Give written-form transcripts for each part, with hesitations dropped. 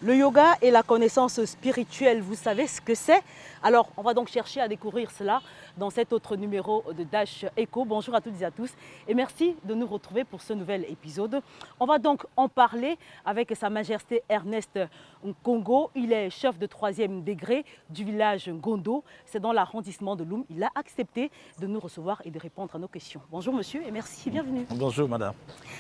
Le yoga et la connaissance spirituelle, vous savez ce que c'est? Alors, on va donc chercher à découvrir cela dans cet autre numéro de Dash Echo. Bonjour à toutes et à tous et merci de nous retrouver pour ce nouvel épisode. On va donc en parler avec Sa Majesté Ernest Nkongo. Il est chef de 3e degré du village Ngondo. C'est dans l'arrondissement de Loum. Il a accepté de nous recevoir et de répondre à nos questions. Bonjour monsieur et merci, bienvenue. Bonjour madame.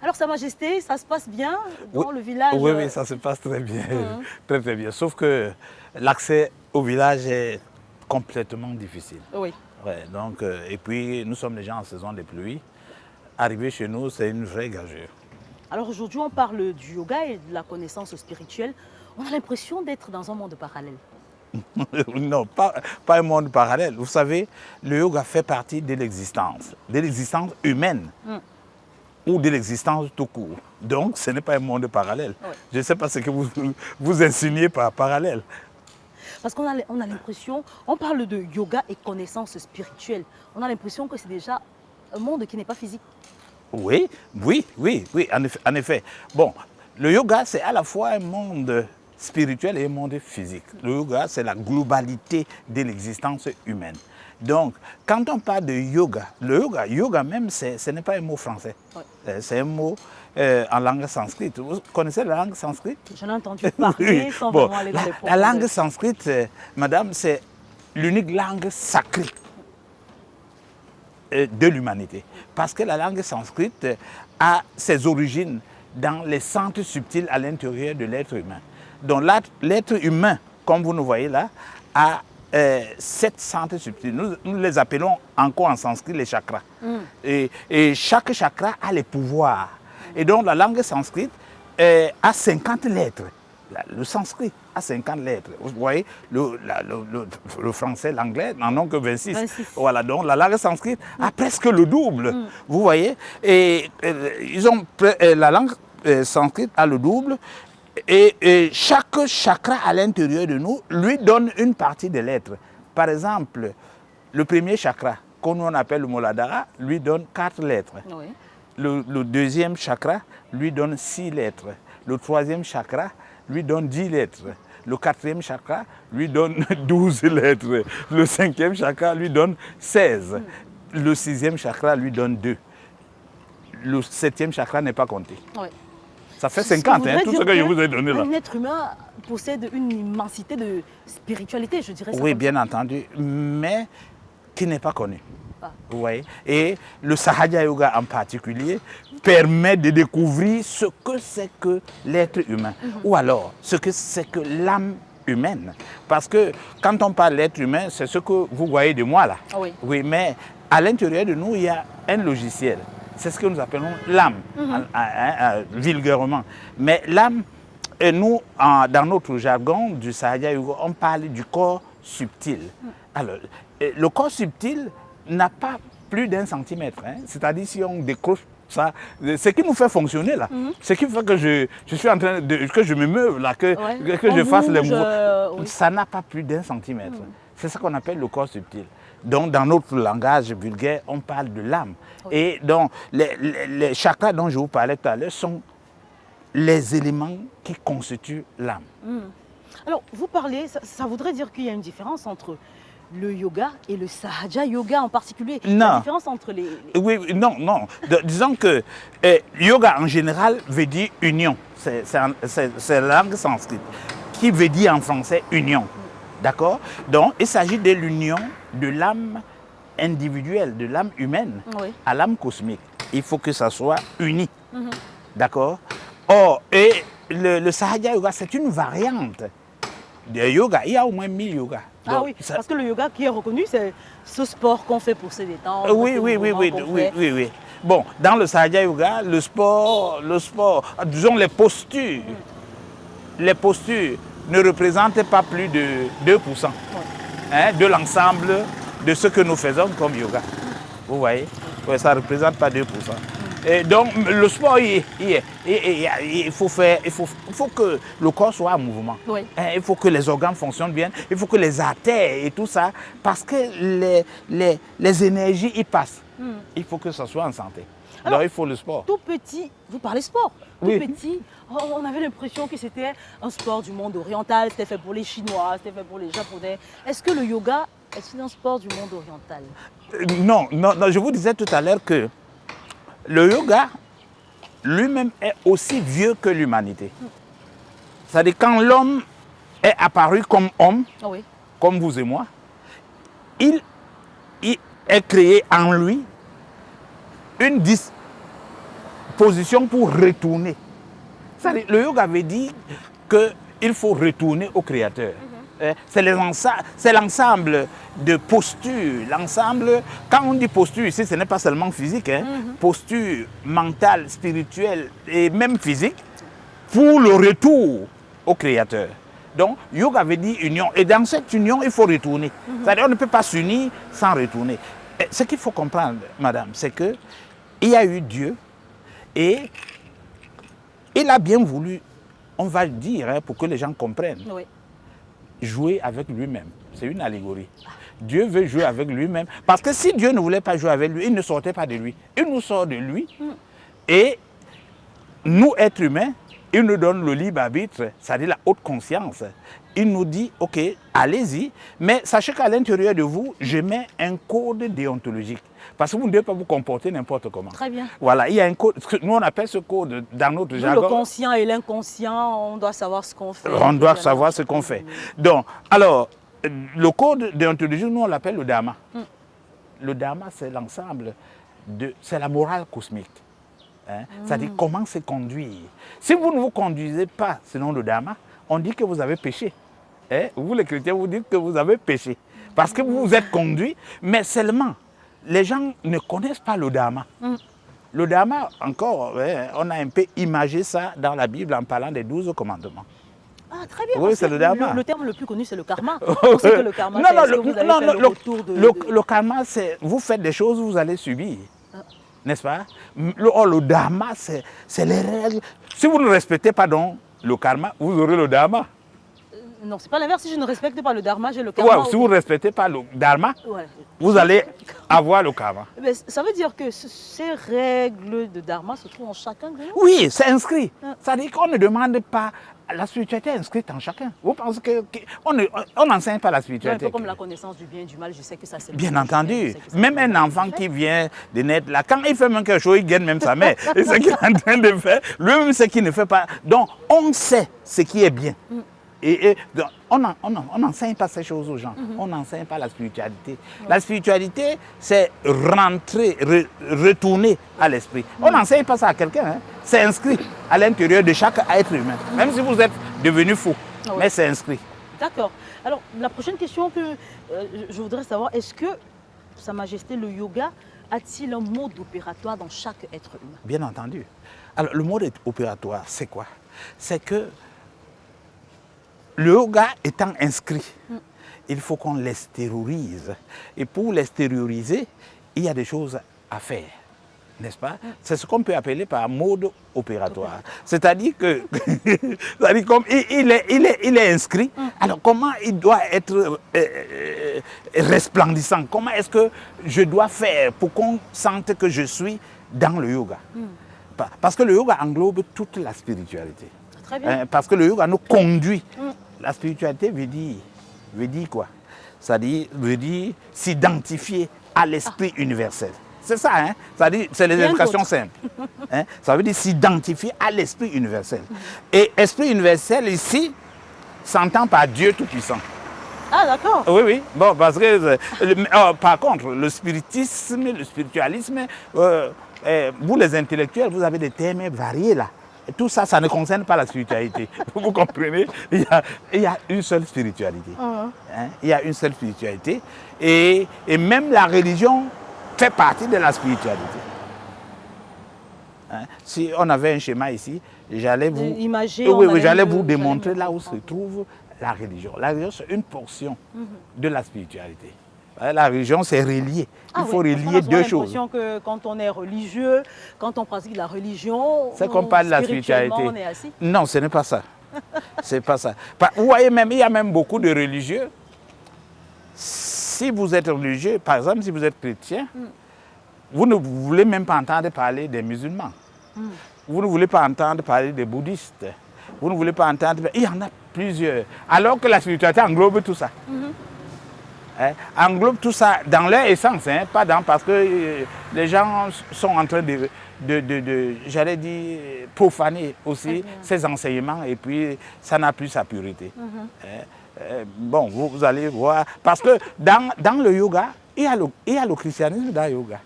Alors Sa Majesté, ça se passe bien dans le village? Oui, ça se passe très bien, très bien. Sauf que l'accès au village est complètement difficile. Oui. Ouais, donc, et puis nous sommes déjà en saison des pluies. Arriver chez nous, c'est une vraie gageure. Alors aujourd'hui, on parle du yoga et de la connaissance spirituelle. On a l'impression d'être dans un monde parallèle. Non, pas un monde parallèle. Vous savez, le yoga fait partie de l'existence humaine. Ou de l'existence tout court. Donc, ce n'est pas un monde parallèle. Oui. Je ne sais pas ce que vous insinuez par parallèle. Parce qu'on a l'impression, on parle de yoga et connaissance spirituelle. On a l'impression que c'est déjà un monde qui n'est pas physique. Oui, en effet. Bon, le yoga, c'est à la fois un monde spirituel et un monde physique. Le yoga, c'est la globalité de l'existence humaine. Donc, quand on parle de yoga, le yoga même, ce n'est pas un mot français. Oui. C'est un mot en langue sanskrite. Vous connaissez la langue sanskrite? J'en ai entendu parler sans vraiment aller dans les La langue sanskrite, madame, c'est l'unique langue sacrée de l'humanité. Parce que la langue sanskrite a ses origines dans les centres subtils à l'intérieur de l'être humain. Donc l'être humain, comme vous nous voyez là, a 7 centres subtils. Nous les appelons encore en sanskrit les chakras. Et chaque chakra a les pouvoirs. Et donc la langue sanskrite a 50 lettres. Le sanskrit a 50 lettres. Vous voyez, le français, l'anglais n'en ont que 26. Voilà, donc la langue sanskrite a presque le double. Vous voyez, et la langue sanskrite a le double. Et chaque chakra à l'intérieur de nous lui donne une partie des lettres. Par exemple, le premier chakra, qu'on appelle le Muladhara, lui donne 4 lettres. Oui. Le deuxième chakra lui donne 6 lettres. Le troisième chakra lui donne 10 lettres. Le quatrième chakra lui donne 12 lettres. Le cinquième chakra lui donne 16. Le sixième chakra lui donne 2. Le septième chakra n'est pas compté. Oui. Ça fait 50, tout ce que je vous ai donné là. Un être humain possède une immensité de spiritualité, je dirais ça. Oui, bien entendu, mais qui n'est pas connu. Vous voyez? Et le Sahaja Yoga en particulier permet de découvrir ce que c'est que l'être humain, ou alors ce que c'est que l'âme humaine. Parce que quand on parle d'être humain, c'est ce que vous voyez de moi là. Oui. Oui, mais à l'intérieur de nous, il y a un logiciel. C'est ce que nous appelons l'âme, vulgairement. Mais l'âme, nous, dans notre jargon du Sahaja Yoga, on parle du corps subtil. Alors, le corps subtil n'a pas plus d'1 centimètre. C'est-à-dire si on décroche ça, ce qui nous fait fonctionner là, ce qui fait que je suis en train de, que je me meuve là, que je fasse les mouvements, ça n'a pas plus d'1 centimètre. C'est ce qu'on appelle le corps subtil. Donc, dans notre langage vulgaire, on parle de l'âme. Oui. Et donc, les chakras dont je vous parlais tout à l'heure sont les éléments qui constituent l'âme. Alors, vous parlez, ça voudrait dire qu'il y a une différence entre le yoga et le Sahaja Yoga en particulier. Non. La différence entre les... Oui, non. Disons que yoga en général veut dire union. C'est la langue sanskrite qui veut dire en français union. D'accord? Donc, il s'agit de l'union de l'âme individuelle, de l'âme humaine à l'âme cosmique. Il faut que ça soit uni. D'accord? Or, et le Sahaja Yoga, c'est une variante de yoga. Il y a au moins 1000 yogas. Donc, oui, parce que le yoga qui est reconnu, c'est ce sport qu'on fait pour se détendre. Oui. Bon, dans le Sahaja Yoga, le sport, disons les postures ne représentent pas plus de 2% de l'ensemble de ce que nous faisons comme yoga. Vous voyez? Ça ne représente pas 2%. Et donc, le sport, il faut que le corps soit en mouvement. Oui. Il faut que les organes fonctionnent bien. Il faut que les artères et tout ça, parce que les énergies y passent. Il faut que ça soit en santé. Alors, Donc il faut le sport. Tout petit, vous parlez sport. Tout Oui. petit, on avait l'impression que c'était un sport du monde oriental, c'était fait pour les Chinois, c'était fait pour les Japonais. Est-ce que le yoga est un sport du monde oriental? Non, non, non, je vous disais tout à l'heure que le yoga lui-même est aussi vieux que l'humanité. C'est-à-dire quand l'homme est apparu comme homme, Ah oui. comme vous et moi, il est créé en lui une disposition pour retourner. C'est-à-dire, le yoga avait dit qu'il faut retourner au Créateur. C'est l'ensemble de postures, l'ensemble, quand on dit posture ici, ce n'est pas seulement physique, posture mentale, spirituelle et même physique, pour le retour au Créateur. Donc, yoga avait dit union, et dans cette union, il faut retourner. C'est-à-dire, on ne peut pas s'unir sans retourner. Et ce qu'il faut comprendre, madame, c'est qu'il y a eu Dieu, et il a bien voulu, on va le dire, pour que les gens comprennent, Oui. jouer avec lui-même. C'est une allégorie. Dieu veut jouer avec lui-même. Parce que si Dieu ne voulait pas jouer avec lui, il ne sortait pas de lui. Il nous sort de lui. Et nous, êtres humains, il nous donne le libre arbitre, c'est-à-dire la haute conscience. Il nous dit, ok, allez-y, mais sachez qu'à l'intérieur de vous, je mets un code déontologique. Parce que vous ne devez pas vous comporter n'importe comment. Très bien. Voilà, il y a un code, nous on appelle ce code dans notre jargon. Le conscient et l'inconscient, on doit savoir ce qu'on fait. On doit savoir ce qu'on fait. Donc, alors, le code déontologique, nous on l'appelle le Dharma. Le Dharma, c'est l'ensemble, c'est la morale cosmique. C'est-à-dire comment se conduire. Si vous ne vous conduisez pas selon le Dharma, on dit que vous avez péché. Vous les chrétiens, vous dites que vous avez péché. Parce que vous vous êtes conduit, mais seulement, les gens ne connaissent pas le Dharma. Le Dharma, encore, on a un peu imagé ça dans la Bible en parlant des 12 commandements. Ah, très bien. Oui, c'est le dharma. Le terme le plus connu, c'est le karma. On sait que le karma, c'est ce que vous avez fait le retour de... Le karma, c'est vous faites des choses, vous allez subir. N'est-ce pas? Le dharma, c'est les règles. Si vous ne respectez pas donc le karma, vous aurez le dharma. Non, c'est pas l'inverse. Si je ne respecte pas le dharma, j'ai le karma. Ouais, si vous ne respectez pas le dharma, ouais, vous allez avoir le karma. Mais ça veut dire que ces règles de dharma se trouvent en chacun de nous? Oui, c'est inscrit. C'est-à-dire qu'on ne demande pas... La spiritualité est inscrite en chacun. Vous pensez qu'on n'enseigne pas la spiritualité? Un peu comme la connaissance du bien et du mal, je sais que ça c'est... Bien entendu. Même un enfant qui vient de naître là, quand il fait même quelque chose, il gagne même sa mère. Et ce qu'il est en train de faire, lui-même ce qu'il ne fait pas. Donc, on sait ce qui est bien. Et donc, on n'enseigne pas ces choses aux gens. On n'enseigne pas la spiritualité. La spiritualité, c'est rentrer, retourner à l'esprit. On n'enseigne pas ça à quelqu'un. C'est inscrit à l'intérieur de chaque être humain. Même si vous êtes devenu fou. Mais c'est inscrit. D'accord. Alors, la prochaine question que je voudrais savoir, est-ce que Sa Majesté, le yoga, a-t-il un mode opératoire dans chaque être humain? Bien entendu. Alors, le mode opératoire, c'est quoi? C'est que le yoga étant inscrit, il faut qu'on l'extériorise. Et pour l'extérioriser, il y a des choses à faire, n'est-ce pas? C'est ce qu'on peut appeler par mode opératoire. C'est-à-dire que, comme il est inscrit, alors comment il doit être resplendissant? Comment est-ce que je dois faire pour qu'on sente que je suis dans le yoga? Parce que le yoga englobe toute la spiritualité. Très bien. Parce que le yoga nous conduit. La spiritualité veut dire quoi? Ça veut dire s'identifier à l'esprit universel. C'est ça, hein? C'est les éducations simples. Ça veut dire s'identifier à l'esprit universel. Et esprit universel ici s'entend par Dieu Tout-Puissant. Ah, d'accord. Oui, oui. Bon, parce que, par contre, le spiritisme, le spiritualisme, vous les intellectuels, vous avez des thèmes variés là. Et tout ça, ça ne concerne pas la spiritualité. Vous comprenez? Il y a une seule spiritualité. Il y a une seule spiritualité. Et même la religion fait partie de la spiritualité. Si on avait un schéma ici, j'allais vous démontrer là où se trouve la religion. La religion, c'est une portion de la spiritualité. La religion, c'est relié. Il faut relier deux choses. On a l'impression que quand on est religieux, quand on pratique la religion, c'est qu'on parle de la spiritualité. On est assis. Non, ce n'est pas ça. C'est pas ça. Vous voyez, même, il y a même beaucoup de religieux. Si vous êtes religieux, par exemple, si vous êtes chrétien, vous ne voulez même pas entendre parler des musulmans. Vous ne voulez pas entendre parler des bouddhistes. Vous ne voulez pas entendre... Il y en a plusieurs. Alors que la spiritualité englobe tout ça. Hein, englobe tout ça dans leur essence, hein, pas dans... Parce que les gens sont en train de j'allais dire, profaner aussi ces enseignements et puis ça n'a plus sa purité. Bon, vous allez voir... Parce que dans le yoga, il y a le christianisme dans le yoga.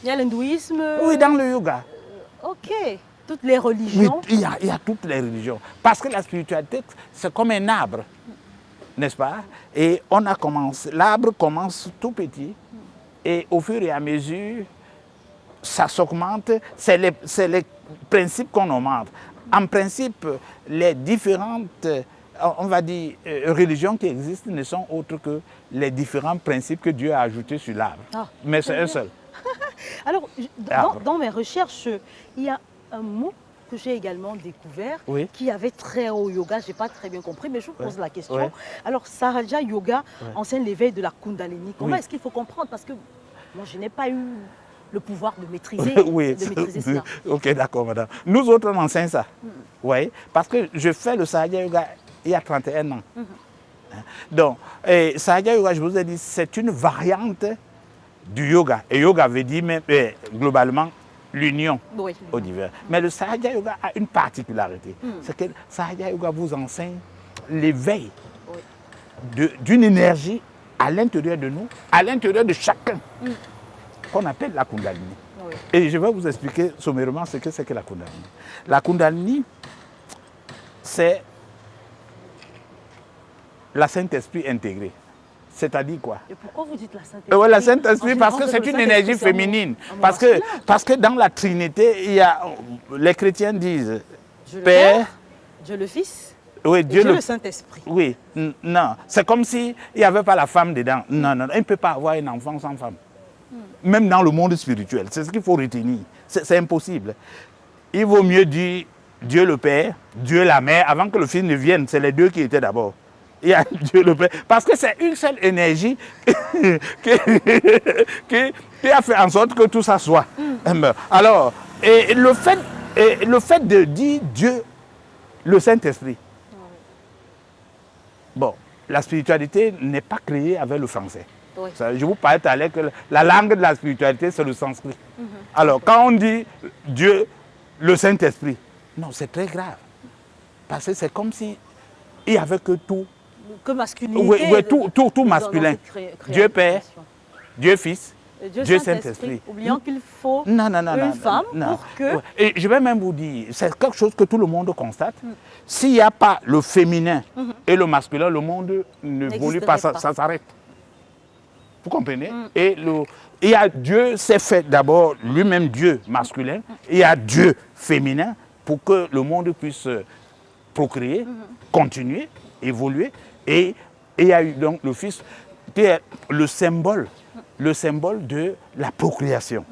Il y a l'hindouisme. Oui, dans le yoga. Ok. Toutes les religions. Oui, il y a toutes les religions. Parce que la spiritualité, c'est comme un arbre, n'est-ce pas? Et on a commencé, l'arbre commence tout petit et au fur et à mesure, ça s'augmente. C'est les principes qu'on augmente. En principe, les différentes, on va dire, religions qui existent ne sont autres que les différents principes que Dieu a ajoutés sur l'arbre. Mais c'est un seul. Alors, dans mes recherches, il y a un mot que j'ai également découvert qui avait trait au yoga. Je n'ai pas très bien compris, mais je vous pose la question. Alors, Sahaja Yoga enseigne l'éveil de la Kundalini. Comment est-ce qu'il faut comprendre? Parce que moi, je n'ai pas eu le pouvoir de maîtriser, cela. Ok, d'accord, madame. Nous autres, on enseigne ça. Oui, parce que je fais le Sahaja Yoga il y a 31 ans. Donc, Sahaja Yoga, je vous ai dit, c'est une variante du yoga. Et yoga veut dire même, globalement l'union au divers. Mais le Sahaja Yoga a une particularité. C'est que le Sahaja Yoga vous enseigne l'éveil d'une énergie à l'intérieur de nous, à l'intérieur de chacun, qu'on appelle la Kundalini. Et je vais vous expliquer sommairement ce que c'est que la Kundalini. La Kundalini, c'est la Saint-Esprit intégré. C'est-à-dire quoi? Et pourquoi vous dites la Saint-Esprit? La Saint-Esprit, parce que c'est une énergie féminine. Parce que dans la Trinité, il y a, les chrétiens disent Dieu le Père, Dieu le Fils, Dieu le Saint-Esprit. Oui, non. C'est comme s'il n'y avait pas la femme dedans. Non, non, il ne peut pas avoir un enfant sans femme. Même dans le monde spirituel, c'est ce qu'il faut retenir. C'est impossible. Il vaut mieux dire Dieu le Père, Dieu la Mère, avant que le Fils ne vienne. C'est les deux qui étaient d'abord. Il y a Dieu le Père. Parce que c'est une seule énergie qui a fait en sorte que tout ça soit. Alors, le fait de dire Dieu, le Saint-Esprit, bon, la spiritualité n'est pas créée avec le français. Je vous parlais tout à l'heure que la langue de la spiritualité, c'est le sanskrit. Alors, quand on dit Dieu, le Saint-Esprit, non, c'est très grave. Parce que c'est comme si il n'y avait que tout. Que masculinité. Tout masculin. Dieu Père, Dieu Fils, Dieu Saint-Esprit. Oubliant qu'il faut une femme pour que... Et je vais même vous dire, c'est quelque chose que tout le monde constate. S'il n'y a pas le féminin et le masculin, le monde n'évolue pas, ça s'arrête. Vous comprenez? Et il y a Dieu s'est fait d'abord lui-même Dieu masculin, il y a Dieu féminin pour que le monde puisse procréer, continuer, évoluer. Et il y a eu donc le Fils qui est le symbole de la procréation.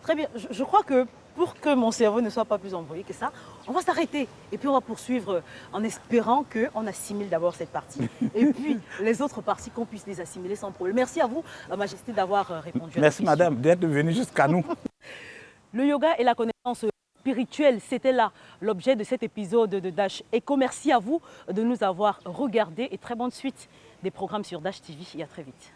Très bien. Je crois que pour que mon cerveau ne soit pas plus embrouillé que ça, on va s'arrêter. Et puis on va poursuivre en espérant qu'on assimile d'abord cette partie. Et puis les autres parties, qu'on puisse les assimiler sans problème. Merci à vous, Majesté, d'avoir répondu à la question. Merci, madame, d'être venue jusqu'à nous. Le yoga et la connaissance spirituelle, c'était là l'objet de cet épisode de Dash Eco. Merci à vous de nous avoir regardés et très bonne suite des programmes sur Dash TV. Et à très vite.